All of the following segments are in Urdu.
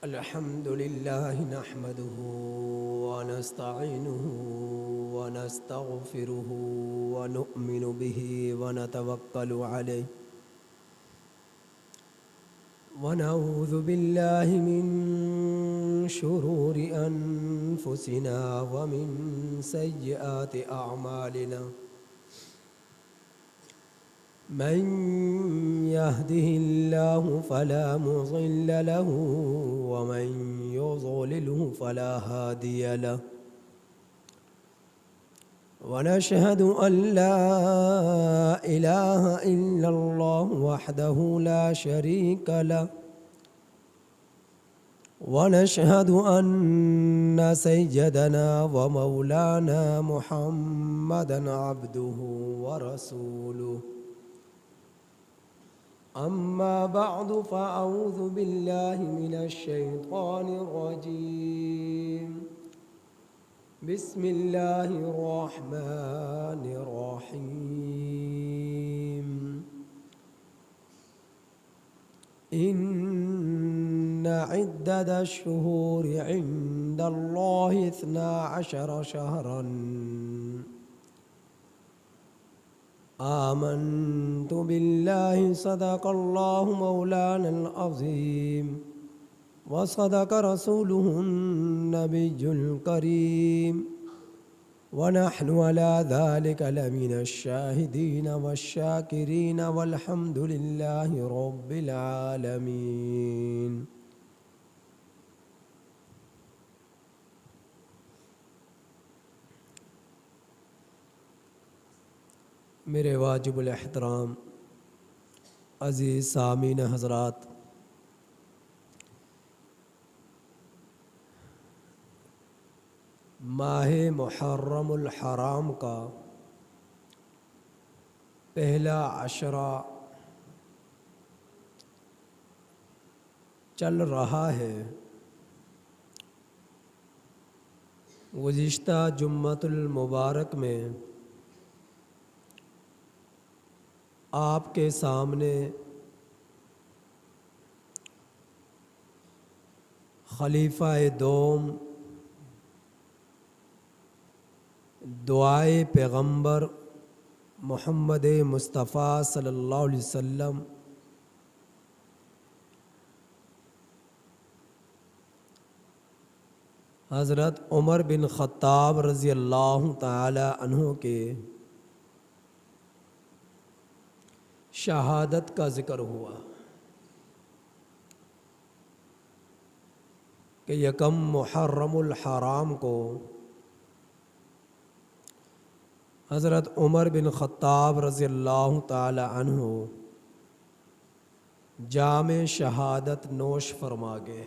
الحمد لله نحمده ونستعينه ونستغفره ونؤمن به ونتوكل عليه ونعوذ بالله من شرور أنفسنا ومن سيئات أعمالنا من يهده الله فلا مضل له ومن يضلله فلا هادي له ونشهد أن لا إله إلا الله وحده لا شريك له ونشهد أن سيدنا ومولانا محمدا عبده ورسوله أما بعد فأعوذ بالله من الشيطان الرجيم بسم الله الرحمن الرحيم إن عدة الشهور عند الله 12 شهرا آمنت بالله صدق الله مولانا العظيم وصدق رسوله النبي الكريم ونحن على ذلك لمن الشاهدين والشاكرين والحمد لله رب العالمين. میرے واجب الاحترام عزیز سامعین حضرات، ماہ محرم الحرام کا پہلا عشرہ چل رہا ہے۔ گزشتہ جمعۃ المبارک میں آپ کے سامنے خلیفہ دوم دعائے پیغمبر محمد مصطفیٰ صلی اللہ علیہ وسلم حضرت عمر بن خطاب رضی اللہ تعالی عنہ کے شہادت کا ذکر ہوا کہ یکم محرم الحرام کو حضرت عمر بن خطاب رضی اللہ تعالی عنہ جام شہادت نوش فرما گئے۔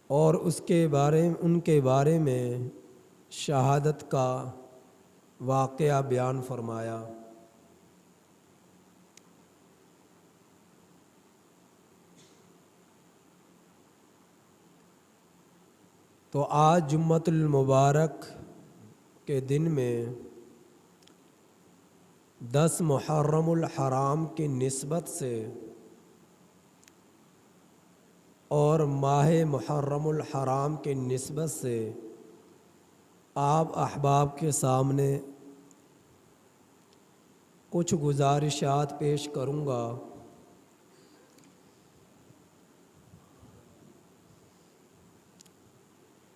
اور ان کے بارے میں شہادت کا واقعہ بیان فرمایا۔ تو آج جمعۃ المبارک کے دن میں 10 محرم الحرام کی نسبت سے اور ماہ محرم الحرام کی نسبت سے آپ احباب کے سامنے کچھ گزارشات پیش کروں گا۔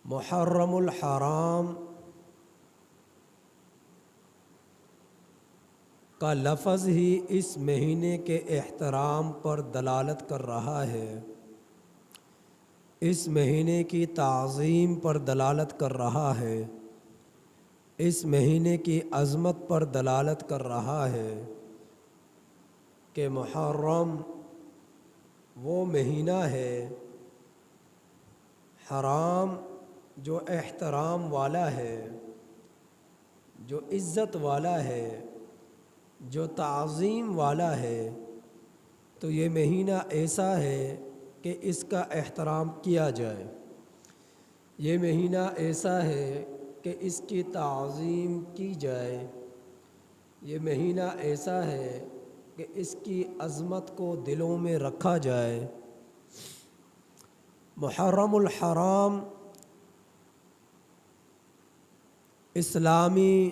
محرم الحرام کا لفظ ہی اس مہینے کے احترام پر دلالت کر رہا ہے، اس مہینے کی تعظیم پر دلالت کر رہا ہے، اس مہینے کی عظمت پر دلالت کر رہا ہے کہ محرم وہ مہینہ ہے، حرام جو احترام والا ہے، جو عزت والا ہے، جو تعظیم والا ہے، تو یہ مہینہ ایسا ہے کہ اس کا احترام کیا جائے، یہ مہینہ ایسا ہے کہ اس کی تعظیم کی جائے، یہ مہینہ ایسا ہے کہ اس کی عظمت کو دلوں میں رکھا جائے۔ محرم الحرام اسلامی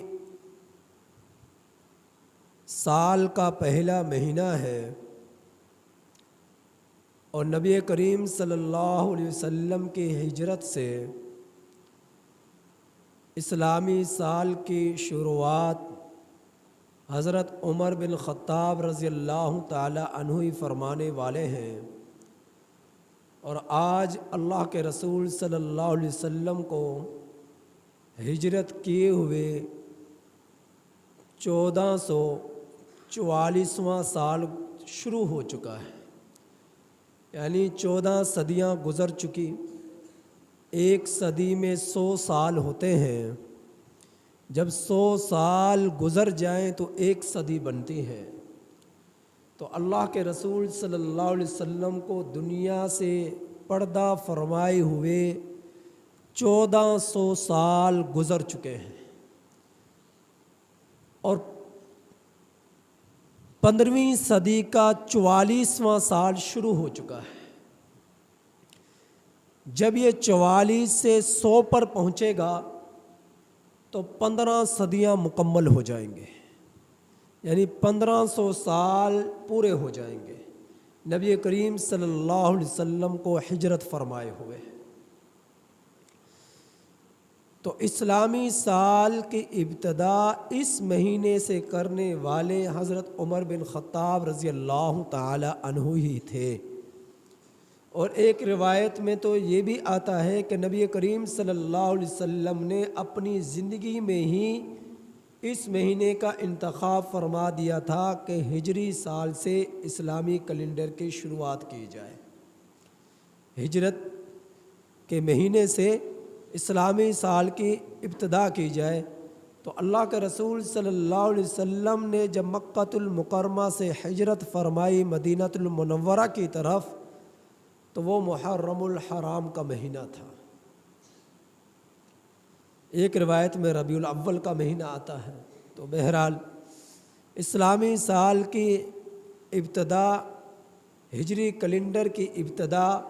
سال کا پہلا مہینہ ہے، اور نبی کریم صلی اللہ علیہ وسلم کی ہجرت سے اسلامی سال کی شروعات حضرت عمر بن خطاب رضی اللہ تعالی عنہ ہی فرمانے والے ہیں، اور آج اللہ کے رسول صلی اللہ علیہ وسلم کو ہجرت کیے ہوئے 1444واں سال شروع ہو چکا ہے، یعنی 14 صدیاں گزر چکی۔ ایک صدی میں 100 سال ہوتے ہیں، جب 100 سال گزر جائیں تو ایک صدی بنتی ہے۔ تو اللہ کے رسول صلی اللہ علیہ وسلم کو دنیا سے پردہ فرمائے ہوئے 1400 سال گزر چکے ہیں، اور 15ویں صدی کا 44واں سال شروع ہو چکا ہے۔ جب یہ 44 سے 100 پر پہنچے گا تو 15 صدیاں مکمل ہو جائیں گے، یعنی 1500 سال پورے ہو جائیں گے نبی کریم صلی اللہ علیہ وسلم کو ہجرت فرمائے ہوئے۔ تو اسلامی سال کی ابتدا اس مہینے سے کرنے والے حضرت عمر بن خطاب رضی اللہ تعالی عنہ ہی تھے، اور ایک روایت میں تو یہ بھی آتا ہے کہ نبی کریم صلی اللہ علیہ وسلم نے اپنی زندگی میں ہی اس مہینے کا انتخاب فرما دیا تھا کہ ہجری سال سے اسلامی کیلنڈر کی شروعات کی جائے، ہجرت کے مہینے سے اسلامی سال کی ابتدا کی جائے۔ تو اللہ کے رسول صلی اللہ علیہ وسلم نے جب مکۃ المکرمہ سے ہجرت فرمائی مدینہ المنورہ کی طرف، تو وہ محرم الحرام کا مہینہ تھا۔ ایک روایت میں ربیع الاول کا مہینہ آتا ہے۔ تو بہرحال اسلامی سال کی ابتدا، ہجری کیلنڈر کی ابتدا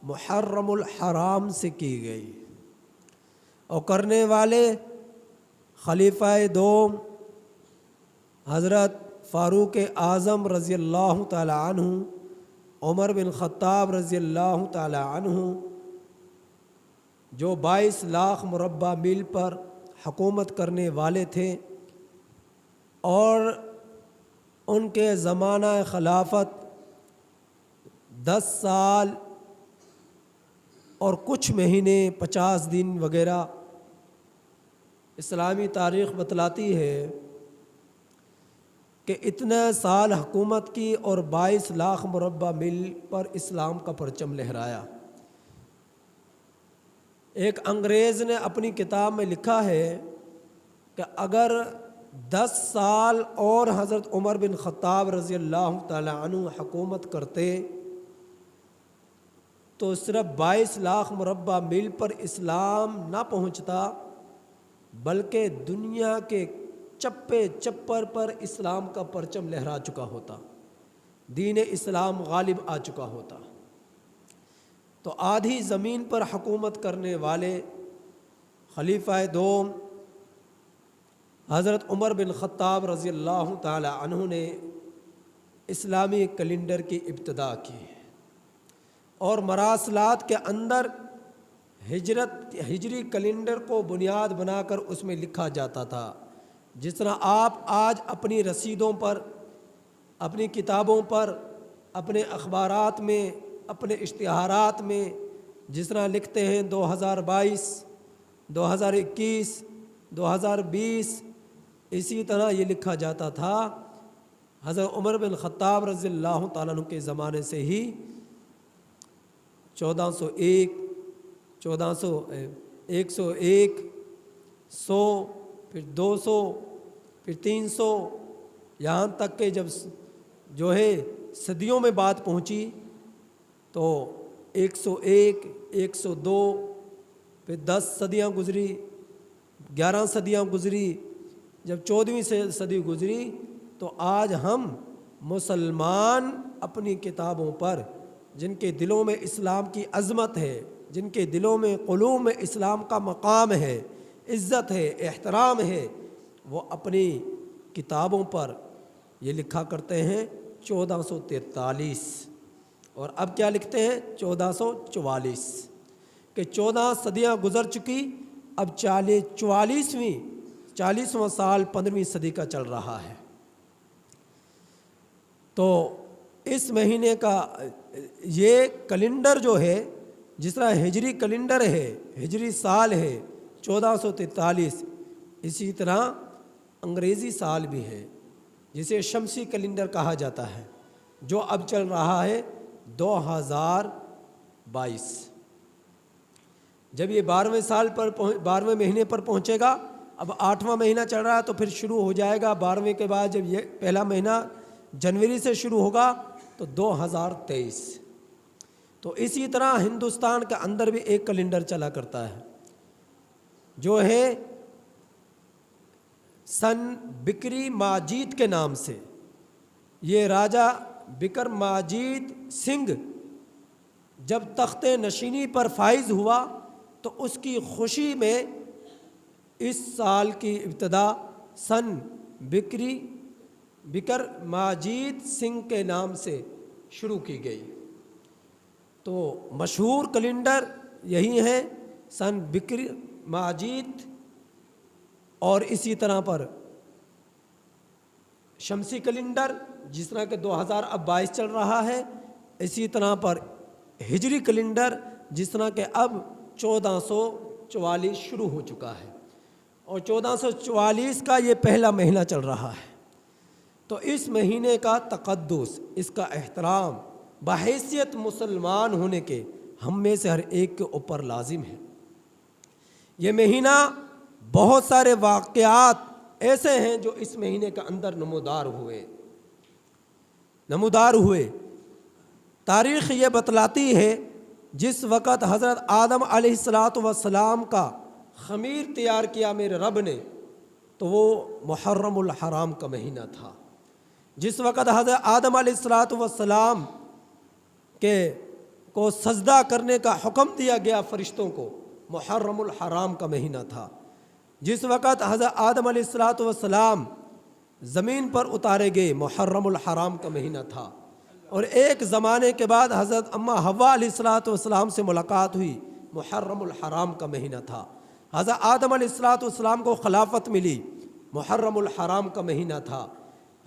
محرم الحرام سے کی گئی، اور کرنے والے خلیفہ دوم حضرت فاروق اعظم رضی اللہ تعالی عنہ، عمر بن خطاب رضی اللہ تعالی عنہ، جو 22 لاکھ مربع میل پر حکومت کرنے والے تھے، اور ان کے زمانہ خلافت 10 سال اور کچھ مہینے 50 دن وغیرہ اسلامی تاریخ بتلاتی ہے کہ اتنے سال حکومت کی اور 22 لاکھ مربع میل پر اسلام کا پرچم لہرایا۔ ایک انگریز نے اپنی کتاب میں لکھا ہے کہ اگر 10 سال اور حضرت عمر بن خطاب رضی اللہ تعالی عنہ حکومت کرتے تو صرف 22 لاکھ مربع میل پر اسلام نہ پہنچتا، بلکہ دنیا کے چپے چپر پر اسلام کا پرچم لہرا چکا ہوتا، دین اسلام غالب آ چکا ہوتا۔ تو آدھی زمین پر حکومت کرنے والے خلیفہ دوم حضرت عمر بن خطاب رضی اللہ تعالی عنہ نے اسلامی کیلنڈر کی ابتدا کی، اور مراسلات کے اندر ہجری کیلنڈر کو بنیاد بنا کر اس میں لکھا جاتا تھا۔ جس طرح آپ آج اپنی رسیدوں پر، اپنی کتابوں پر، اپنے اخبارات میں، اپنے اشتہارات میں جس طرح لکھتے ہیں 2022، 2021، 2020، اسی طرح یہ لکھا جاتا تھا۔ حضرت عمر بن خطاب رضی اللہ تعالیٰ عنہ کے زمانے سے ہی 1401، 101، 100، پھر 200، پھر 300، یہاں تک کہ جب جو ہے صدیوں میں بات پہنچی تو 101، 102، پھر 10 صدیاں گزری، 11 صدیاں گزری، جب 14ویں صدی گزری تو آج ہم مسلمان اپنی کتابوں پر جن کے دلوں میں اسلام کی عظمت ہے، جن کے دلوں میں قلوب میں اسلام کا مقام ہے، عزت ہے، احترام ہے، وہ اپنی کتابوں پر یہ لکھا کرتے ہیں 1443 اور اب کیا لکھتے ہیں 1444 کہ 14 صدیاں گزر چکی، اب 40واں سال 15ویں صدی کا چل رہا ہے۔ تو اس مہینے کا یہ کیلنڈر جو ہے، جس طرح ہجری کیلنڈر ہے، ہجری سال ہے 1443، اسی طرح انگریزی سال بھی ہے جسے شمسی کیلنڈر کہا جاتا ہے، جو اب چل رہا ہے 2022۔ جب یہ 12ویں مہینے پر پہنچے گا، اب 8واں مہینہ چل رہا ہے تو پھر شروع ہو جائے گا 12ویں کے بعد، جب یہ پہلا مہینہ جنوری سے شروع ہوگا تو 2023۔ تو اسی طرح ہندوستان کے اندر بھی ایک کیلنڈر چلا کرتا ہے جو ہے سن بکری ماجید کے نام سے۔ یہ راجہ بکر ماجید سنگھ جب تخت نشینی پر فائز ہوا تو اس کی خوشی میں اس سال کی ابتدا سن بکر ماجید سنگھ کے نام سے شروع کی گئی۔ تو مشہور کیلنڈر یہی ہے سن بکر ماجید، اور اسی طرح پر شمسی کیلنڈر جس طرح کہ 2022 چل رہا ہے، اسی طرح پر ہجری کیلنڈر جس طرح کہ اب 1444 شروع ہو چکا ہے، اور 1444 کا یہ پہلا مہینہ چل رہا ہے۔ تو اس مہینے کا تقدس، اس کا احترام بحیثیت مسلمان ہونے کے ہم میں سے ہر ایک کے اوپر لازم ہے۔ یہ مہینہ بہت سارے واقعات ایسے ہیں جو اس مہینے کے اندر نمودار ہوئے۔ تاریخ یہ بتلاتی ہے جس وقت حضرت آدم علیہ السلام کا خمیر تیار کیا میرے رب نے، تو وہ محرم الحرام کا مہینہ تھا۔ جس وقت حضرت آدم علیہ السلام کو سجدہ کرنے کا حکم دیا گیا فرشتوں کو، محرم الحرام کا مہینہ تھا۔ جس وقت حضرت آدم علیہ السلام زمین پر اتارے گئے، محرم الحرام کا مہینہ تھا۔ اور ایک زمانے کے بعد حضرت اماں حوا علیہ السلام سے ملاقات ہوئی، محرم الحرام کا مہینہ تھا۔ حضرت آدم علیہ السلام کو خلافت ملی، محرم الحرام کا مہینہ تھا۔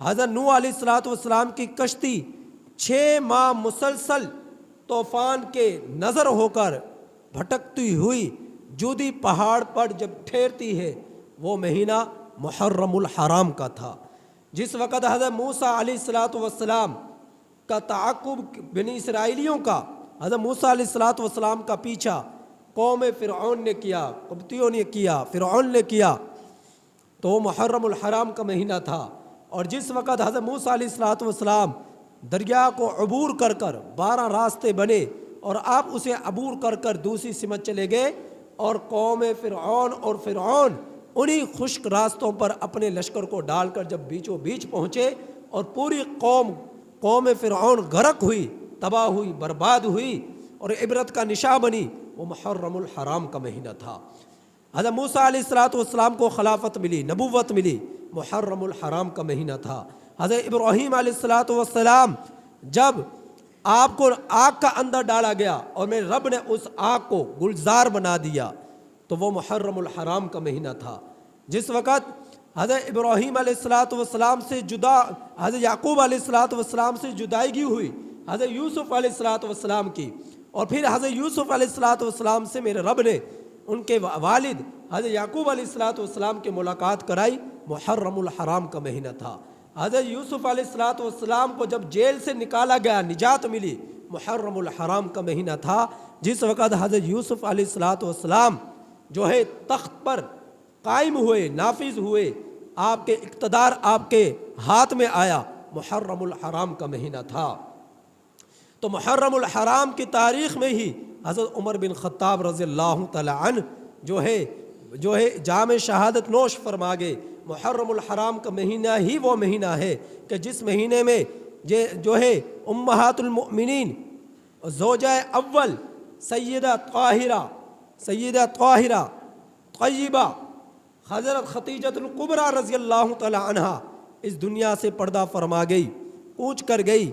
حضرت نوح علیہ السلام کی کشتی 6 ماہ مسلسل طوفان کے نظر ہو کر بھٹکتی ہوئی جودی پہاڑ پر جب ٹھہرتی ہے، وہ مہینہ محرم الحرام کا تھا۔ جس وقت حضرت موسیٰ علیہ السلام کا تعاقب بنی اسرائیلیوں کا، حضرت موسیٰ علیہ السلام کا پیچھا قوم فرعون نے کیا، قبطیوں نے کیا، فرعون نے کیا، تو وہ محرم الحرام کا مہینہ تھا۔ اور جس وقت حضرت موسیٰ علیہ السلام دریا کو عبور کر 12 راستے بنے اور آپ اسے عبور کر دوسری سمت چلے گئے، اور قوم فرعون انہی خشک راستوں پر اپنے لشکر کو ڈال کر جب بیچوں بیچ پہنچے اور پوری قوم فرعون غرق ہوئی، تباہ ہوئی، برباد ہوئی اور عبرت کا نشاں بنی، وہ محرم الحرام کا مہینہ تھا۔ حضرت موسیٰ علیہ السلام کو خلافت ملی، نبوت ملی، محرم الحرام کا مہینہ تھا۔ حضرت ابراہیم علیہ السلام جب آپ کو آگ کا اندر ڈالا گیا اور میرے رب نے اس آگ کو گلزار بنا دیا، تو وہ محرم الحرام کا مہینہ تھا۔ جس وقت حضرت ابراہیم علیہ السلام سے حضرت یعقوب علیہ السلام سے جدائیگی ہوئی، حضرت یوسف علیہ السلام کی، اور پھر حضرت یوسف علیہ السلام سے میرے رب نے ان کے والد حضرت یعقوب علیہ السلام کی ملاقات کرائی، محرم الحرام کا مہینہ تھا۔ حضرت یوسف علیہ السلام کو جب جیل سے نکالا گیا، نجات ملی، محرم الحرام کا مہینہ تھا۔ جس وقت حضرت یوسف علیہ السلام جو ہے تخت پر قائم ہوئے، نافذ ہوئے، آپ کے اقتدار آپ کے ہاتھ میں آیا، محرم الحرام کا مہینہ تھا۔ تو محرم الحرام کی تاریخ میں ہی حضرت عمر بن خطاب رضی اللہ تعالی عنہ جو ہے جام شہادت نوش فرما گئے، محرم الحرام کا مہینہ ہی وہ مہینہ ہے کہ جس مہینے میں جو ہے امہات المؤمنین زوجہ اول سیدہ طاہرہ طیبہ حضرت خدیجۃ الکبریٰ رضی اللہ تعالی عنہا اس دنیا سے پردہ فرما گئی، کوچ کر گئی،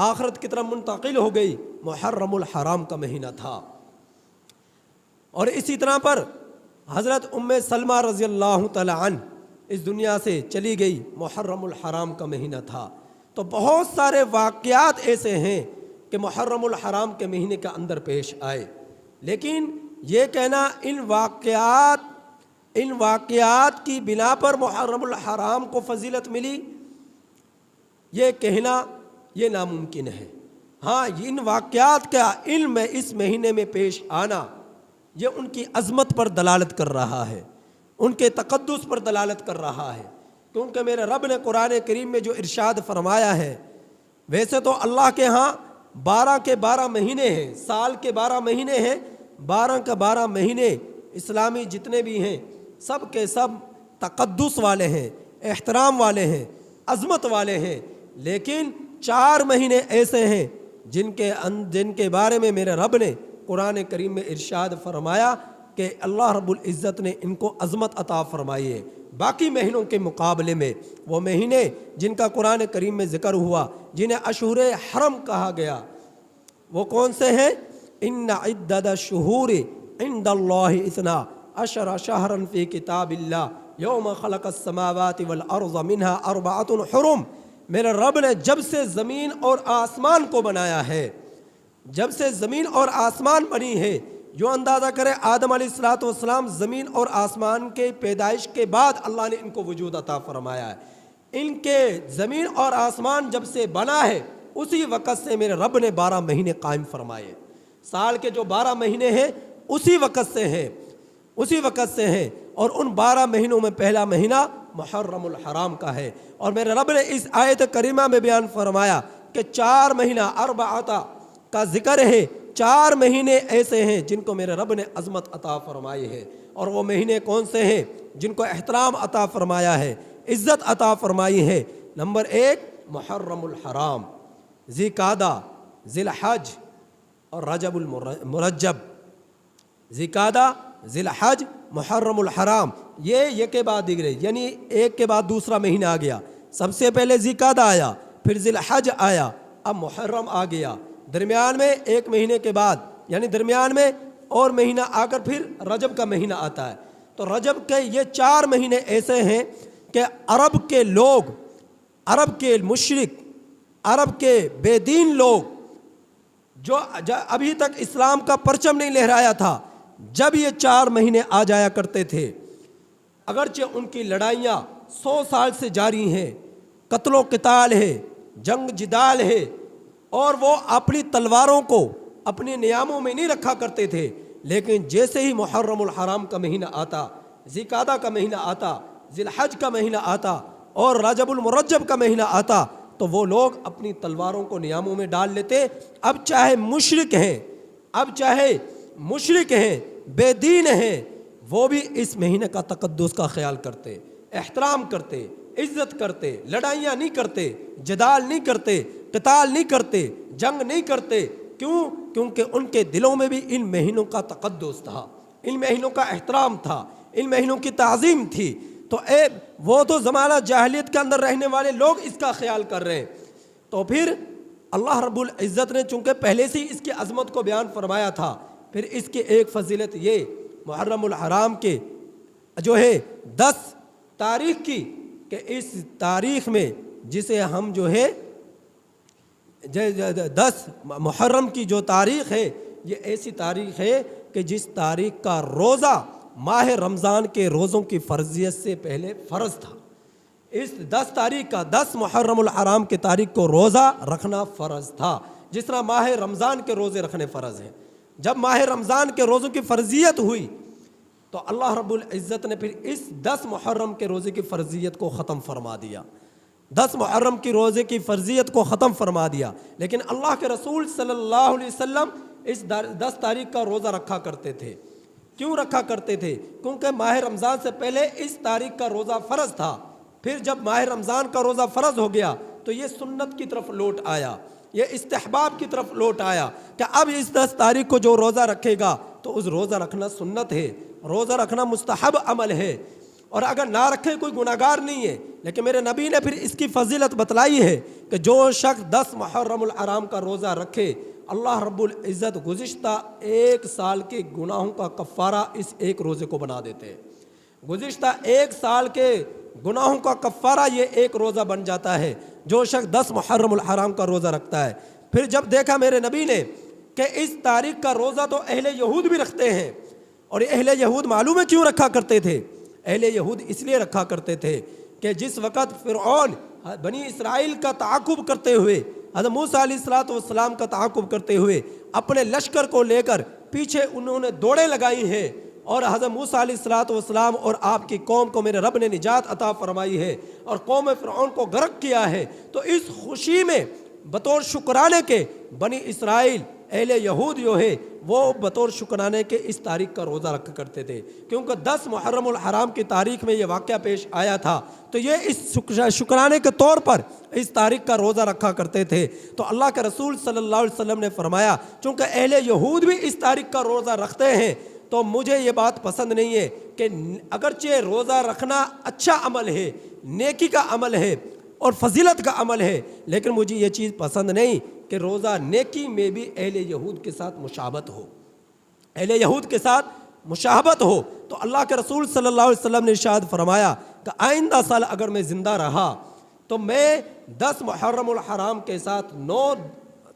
آخرت کی طرف منتقل ہو گئی، محرم الحرام کا مہینہ تھا۔ اور اسی طرح پر حضرت ام سلمہ رضی اللہ تعالی عنہ اس دنیا سے چلی گئی، محرم الحرام کا مہینہ تھا۔ تو بہت سارے واقعات ایسے ہیں کہ محرم الحرام کے مہینے کے اندر پیش آئے، لیکن یہ کہنا ان واقعات کی بنا پر محرم الحرام کو فضیلت ملی، یہ کہنا یہ ناممکن ہے۔ ہاں، ان واقعات کا علم اس مہینے میں پیش آنا یہ ان کی عظمت پر دلالت کر رہا ہے، ان کے تقدس پر دلالت کر رہا ہے، کیونکہ میرے رب نے قرآن کریم میں جو ارشاد فرمایا ہے، ویسے تو اللہ کے ہاں 12 کے 12 مہینے ہیں، سال کے 12 مہینے ہیں، 12 کے 12 مہینے اسلامی جتنے بھی ہیں سب کے سب تقدس والے ہیں، احترام والے ہیں، عظمت والے ہیں، لیکن 4 مہینے ایسے ہیں جن کے بارے میں میرے رب نے قرآن کریم میں ارشاد فرمایا کہ اللہ رب العزت نے ان کو عظمت عطا فرمائی ہے باقی مہینوں کے مقابلے میں۔ وہ مہینے جن کا قرآن کریم میں ذکر ہوا، جنہیں اشہر حرم کہا گیا، وہ کون سے ہیں؟ ان عدد الشہور عند اللہ 12 شہرا فی کتاب اللہ یوم خلق السماوات والارض منها 4 حرم۔ میرے رب نے جب سے زمین اور آسمان کو بنایا ہے، جب سے زمین اور آسمان بنی ہے، جو اندازہ کرے آدم علیہ السلام زمین اور آسمان کے پیدائش کے بعد اللہ نے ان کو وجود عطا فرمایا ہے۔ ان کے زمین اور آسمان جب سے بنا ہے اسی وقت سے میرے رب نے 12 مہینے قائم فرمائے۔ سال کے جو 12 مہینے ہیں اسی وقت سے ہیں، اور ان 12 مہینوں میں پہلا مہینہ محرم الحرام کا ہے۔ اور میرے رب نے اس آیت کریمہ میں بیان فرمایا کہ 4 مہینہ اربعہ کا ذکر ہے، 4 مہینے ایسے ہیں جن کو میرے رب نے عظمت عطا فرمائی ہے۔ اور وہ مہینے کون سے ہیں جن کو احترام عطا فرمایا ہے، عزت عطا فرمائی ہے؟ نمبر 1 محرم الحرام، ذی قعدہ، ذی الحج اور رجب المرجب۔ ذی قعدہ، ذی الحج، محرم الحرام، یہ کے بعد دیگرے، یعنی ایک کے بعد دوسرا مہینہ آ گیا۔ سب سے پہلے ذی قعدہ آیا، پھر ذی الحج آیا، اب محرم آ گیا، درمیان میں ایک مہینے کے بعد یعنی درمیان میں اور مہینہ آ کر پھر رجب کا مہینہ آتا ہے۔ تو رجب کے یہ 4 مہینے ایسے ہیں کہ عرب کے لوگ، عرب کے مشرک، عرب کے بے دین لوگ جو ابھی تک اسلام کا پرچم نہیں لہرایا تھا، جب یہ 4 مہینے آ جایا کرتے تھے، اگرچہ ان کی لڑائیاں 100 سال سے جاری ہیں، قتل و قتال ہے، جنگ جدال ہے، اور وہ اپنی تلواروں کو اپنے نیاموں میں نہیں رکھا کرتے تھے، لیکن جیسے ہی محرم الحرام کا مہینہ آتا، ذی قعدہ کا مہینہ آتا، ذی الحج کا مہینہ آتا اور رجب المرجب کا مہینہ آتا، تو وہ لوگ اپنی تلواروں کو نیاموں میں ڈال لیتے۔ اب چاہے مشرک ہیں، بے دین ہیں، وہ بھی اس مہینے کا تقدس کا خیال کرتے، احترام کرتے، عزت کرتے، لڑائیاں نہیں کرتے، جدال نہیں کرتے، قتال نہیں کرتے، جنگ نہیں کرتے۔ کیوں؟ کیونکہ ان کے دلوں میں بھی ان مہینوں کا تقدس تھا، ان مہینوں کا احترام تھا، ان مہینوں کی تعظیم تھی۔ تو وہ تو زمانہ جاہلیت کے اندر رہنے والے لوگ اس کا خیال کر رہے ہیں، تو پھر اللہ رب العزت نے چونکہ پہلے سے ہی اس کی عظمت کو بیان فرمایا تھا، پھر اس کی ایک فضیلت یہ محرم الحرام کے جو ہے 10 تاریخ کی، کہ اس تاریخ میں جسے ہم جو ہے 10 محرم کی جو تاریخ ہے، یہ ایسی تاریخ ہے کہ جس تاریخ کا روزہ ماہ رمضان کے روزوں کی فرضیت سے پہلے فرض تھا۔ اس 10 تاریخ کا 10 محرم الحرام کی تاریخ کو روزہ رکھنا فرض تھا، جس طرح ماہ رمضان کے روزے رکھنے فرض ہیں۔ جب ماہ رمضان کے روزوں کی فرضیت ہوئی تو اللہ رب العزت نے پھر اس 10 محرم کے روزے کی فرضیت کو ختم فرما دیا، 10 محرم کی روزے کی فرضیت کو ختم فرما دیا۔ لیکن اللہ کے رسول صلی اللہ علیہ وسلم اس 10 تاریخ کا روزہ رکھا کرتے تھے۔ کیوں رکھا کرتے تھے؟ کیونکہ ماہ رمضان سے پہلے اس تاریخ کا روزہ فرض تھا، پھر جب ماہ رمضان کا روزہ فرض ہو گیا تو یہ سنت کی طرف لوٹ آیا، یہ استحباب کی طرف لوٹ آیا کہ اب اس 10 تاریخ کو جو روزہ رکھے گا تو اس روزہ رکھنا سنت ہے، روزہ رکھنا مستحب عمل ہے، اور اگر نہ رکھے کوئی گناہگار نہیں ہے۔ لیکن میرے نبی نے پھر اس کی فضیلت بتلائی ہے کہ جو شخص 10 محرم الحرام کا روزہ رکھے، اللہ رب العزت گزشتہ 1 سال کے گناہوں کا کفارہ اس ایک روزے کو بنا دیتے ہیں۔ گزشتہ 1 سال کے گناہوں کا کفارہ یہ ایک روزہ بن جاتا ہے جو شخص 10 محرم الحرام کا روزہ رکھتا ہے۔ پھر جب دیکھا میرے نبی نے کہ اس تاریخ کا روزہ تو اہل یہود بھی رکھتے ہیں، اور اہل یہود معلوم ہے کیوں رکھا کرتے تھے؟ اہل یہود اس لیے رکھا کرتے تھے کہ جس وقت فرعون بنی اسرائیل کا تعاقب کرتے ہوئے، حضرت موسیٰ علیہ السلام کا تعاقب کرتے ہوئے اپنے لشکر کو لے کر پیچھے انہوں نے دوڑیں لگائی ہیں، اور حضرت موسیٰ علیہ السلام اور آپ کی قوم کو میرے رب نے نجات عطا فرمائی ہے اور قوم فرعون کو غرق کیا ہے، تو اس خوشی میں بطور شکرانے کے بنی اسرائیل اہل یہود جو ہے وہ بطور شکرانے کے اس تاریخ کا روزہ رکھا کرتے تھے، کیونکہ 10 محرم الحرام کی تاریخ میں یہ واقعہ پیش آیا تھا، تو یہ اس شکرانے کے طور پر اس تاریخ کا روزہ رکھا کرتے تھے۔ تو اللہ کے رسول صلی اللہ علیہ وسلم نے فرمایا چونکہ اہل یہود بھی اس تاریخ کا روزہ رکھتے ہیں تو مجھے یہ بات پسند نہیں ہے کہ اگرچہ روزہ رکھنا اچھا عمل ہے، نیکی کا عمل ہے اور فضیلت کا عمل ہے، لیکن مجھے یہ چیز پسند نہیں کہ روزہ نیکی میں بھی اہل یہود کے ساتھ مشابہت ہو، اہل یہود کے ساتھ مشابہت ہو۔ تو اللہ کے رسول صلی اللہ علیہ وسلم نے ارشاد فرمایا کہ آئندہ سال اگر میں زندہ رہا تو میں 10 محرم الحرام کے ساتھ 9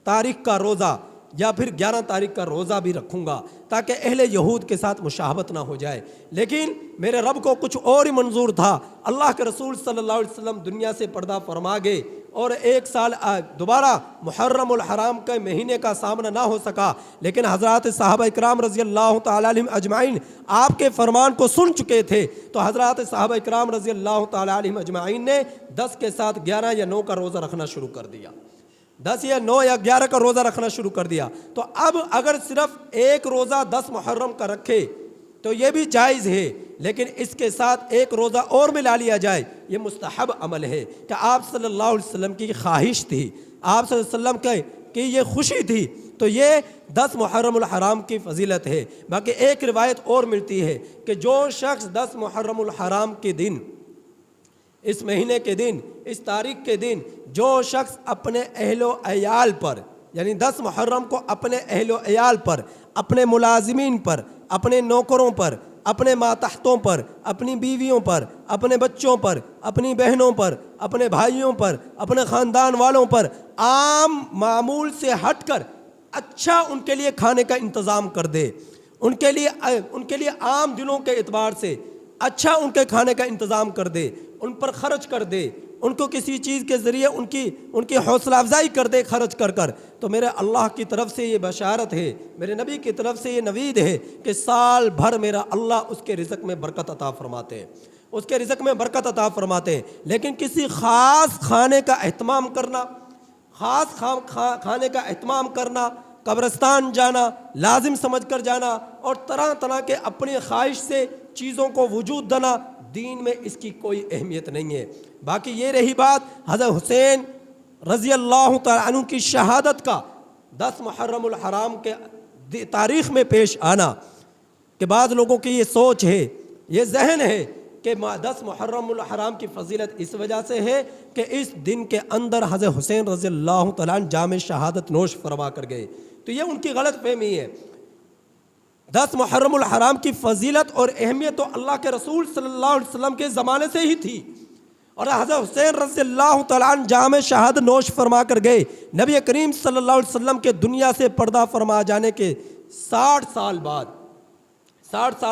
تاریخ کا روزہ یا پھر 11 تاریخ کا روزہ بھی رکھوں گا تاکہ اہل یہود کے ساتھ مشابہت نہ ہو جائے۔ لیکن میرے رب کو کچھ اور ہی منظور تھا، اللہ کے رسول صلی اللہ علیہ وسلم دنیا سے پردہ فرما گئے اور 1 سال دوبارہ محرم الحرام کے مہینے کا سامنا نہ ہو سکا، لیکن حضرات صحابہ اکرام رضی اللہ تعالیٰ عنہم اجمعین آپ کے فرمان کو سن چکے تھے، تو حضرات صحابہ اکرام رضی اللہ تعالیٰ عنہم اجمعین نے 10 کے ساتھ 11 یا 9 کا روزہ رکھنا شروع کر دیا، 10 یا 9 یا 11 کا روزہ رکھنا شروع کر دیا۔ تو اب اگر صرف ایک روزہ 10 محرم کا رکھے تو یہ بھی جائز ہے، لیکن اس کے ساتھ ایک روزہ اور ملا لیا جائے، یہ مستحب عمل ہے کہ آپ صلی اللہ علیہ وسلم کی خواہش تھی، آپ صلی اللہ علیہ وسلم کی یہ خوشی تھی، تو یہ 10 محرم الحرام کی فضیلت ہے۔ باقی ایک روایت اور ملتی ہے کہ جو شخص 10 محرم الحرام کے دن، اس مہینے کے دن، اس تاریخ کے دن جو شخص اپنے اہل و عیال پر، یعنی 10 محرم کو اپنے اہل و عیال پر، اپنے ملازمین پر، اپنے نوکروں پر، اپنے ماتحتوں پر، اپنی بیویوں پر، اپنے بچوں پر، اپنی بہنوں پر، اپنے بھائیوں پر، اپنے خاندان والوں پر عام معمول سے ہٹ کر اچھا ان کے لیے کھانے کا انتظام کر دے، ان کے لیے عام دنوں کے اعتبار سے اچھا ان کے کھانے کا انتظام کر دے، ان پر خرچ کر دے، ان کو کسی چیز کے ذریعے ان کی حوصلہ افزائی کر دے خرچ کر کر، تو میرے اللہ کی طرف سے یہ بشارت ہے، میرے نبی کی طرف سے یہ نوید ہے کہ سال بھر میرا اللہ اس کے رزق میں برکت عطا فرماتے ہیں، اس کے رزق میں برکت عطا فرماتے ہیں۔ لیکن کسی خاص کھانے کا اہتمام کرنا، خاص کھانے کا اہتمام کرنا، قبرستان جانا، لازم سمجھ کر جانا اور طرح طرح کے اپنی خواہش سے چیزوں کو وجود دینا، دین میں اس کی کوئی اہمیت نہیں ہے۔ باقی یہ رہی بات حضرت حسین رضی اللہ تعالیٰ عنہ کی شہادت کا 10 محرم الحرام کے تاریخ میں پیش آنا، کہ بعض لوگوں کی یہ سوچ ہے، یہ ذہن ہے کہ 10 محرم الحرام کی فضیلت اس وجہ سے ہے کہ اس دن کے اندر حضرت حسین رضی اللہ تعالیٰ عنہ جام شہادت نوش فرما کر گئے، تو یہ ان کی غلط فہمی ہے۔ 10 محرم الحرام کی فضیلت اور اہمیت تو اللہ کے رسول صلی اللہ علیہ وسلم کے زمانے سے ہی تھی، اور حضرت حسین رضی اللہ تعالیٰ عنہ جام شہادت نوش فرما کر گئے۔ نبی کریم صلی اللہ علیہ وسلم کے دنیا سے پردہ فرما جانے کے 60 سال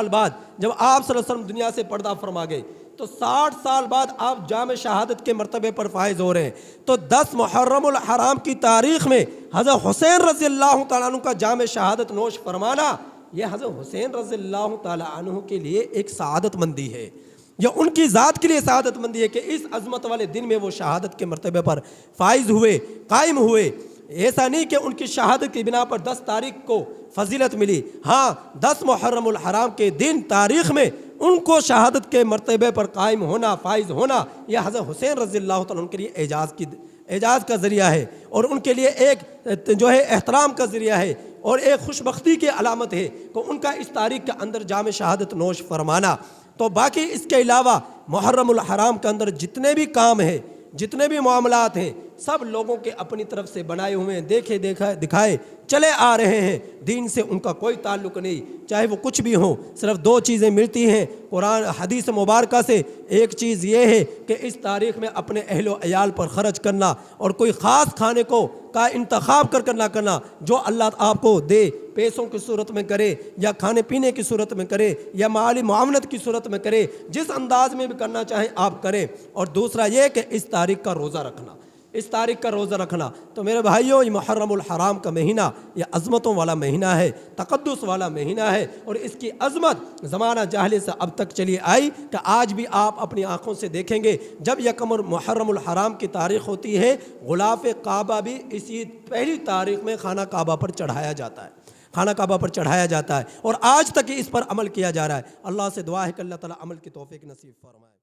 بعد جب آپ صلی اللہ علیہ وسلم دنیا سے پردہ فرما گئے تو 60 سال بعد آپ جام شہادت کے مرتبے پر فائز ہو رہے ہیں، تو 10 محرم الحرام کی تاریخ میں حضرت حسین رضی اللہ تعالیٰ عنہ کا جام شہادت نوش فرمانا، یہ حضرت حسین رضی اللہ تعالیٰ عنہ کے لیے ایک سعادت مندی ہے، یا ان کی ذات کے لیے سعادت مندی ہے کہ اس عظمت والے دن میں وہ شہادت کے مرتبے پر فائز ہوئے، قائم ہوئے۔ ایسا نہیں کہ ان کی شہادت کی بنا پر 10 تاریخ کو فضیلت ملی، ہاں 10 محرم الحرام کے دن تاریخ میں ان کو شہادت کے مرتبے پر قائم ہونا، فائز ہونا، یہ حضرت حسین رضی اللہ تعالیٰ عنہ کے لیے اعجاز کا ذریعہ ہے، اور ان کے لیے ایک جو ہے احترام کا ذریعہ ہے، اور ایک خوش بختی کی علامت ہے کہ ان کا اس تاریخ کے اندر جام شہادت نوش فرمانا۔ تو باقی اس کے علاوہ محرم الحرام کے اندر جتنے بھی کام ہیں، جتنے بھی معاملات ہیں، سب لوگوں کے اپنی طرف سے بنائے ہوئے ہیں، دکھائے چلے آ رہے ہیں، دین سے ان کا کوئی تعلق نہیں، چاہے وہ کچھ بھی ہوں۔ صرف 2 چیزیں ملتی ہیں قرآن حدیث مبارکہ سے، ایک چیز یہ ہے کہ اس تاریخ میں اپنے اہل و عیال پر خرچ کرنا، اور کوئی خاص کھانے کا انتخاب کر نہ کرنا، جو اللہ آپ کو دے، پیسوں کی صورت میں کرے یا کھانے پینے کی صورت میں کرے یا مالی معاونت کی صورت میں کرے، جس انداز میں بھی کرنا چاہیں آپ کریں۔ اور دوسرا یہ کہ اس تاریخ کا روزہ رکھنا، اس تاریخ کا روزہ رکھنا۔ تو میرے بھائیوں، یہ محرم الحرام کا مہینہ یہ عظمتوں والا مہینہ ہے، تقدس والا مہینہ ہے، اور اس کی عظمت زمانہ جاہلیت سے اب تک چلی آئی کہ آج بھی آپ اپنی آنکھوں سے دیکھیں گے، جب یکم محرم الحرام کی تاریخ ہوتی ہے، غلاف کعبہ بھی اسی پہلی تاریخ میں خانہ کعبہ پر چڑھایا جاتا ہے، خانہ کعبہ پر چڑھایا جاتا ہے، اور آج تک اس پر عمل کیا جا رہا ہے۔ اللہ سے دعا ہے کہ اللہ تعالیٰ عمل کی توفیق نصیب فرمائے۔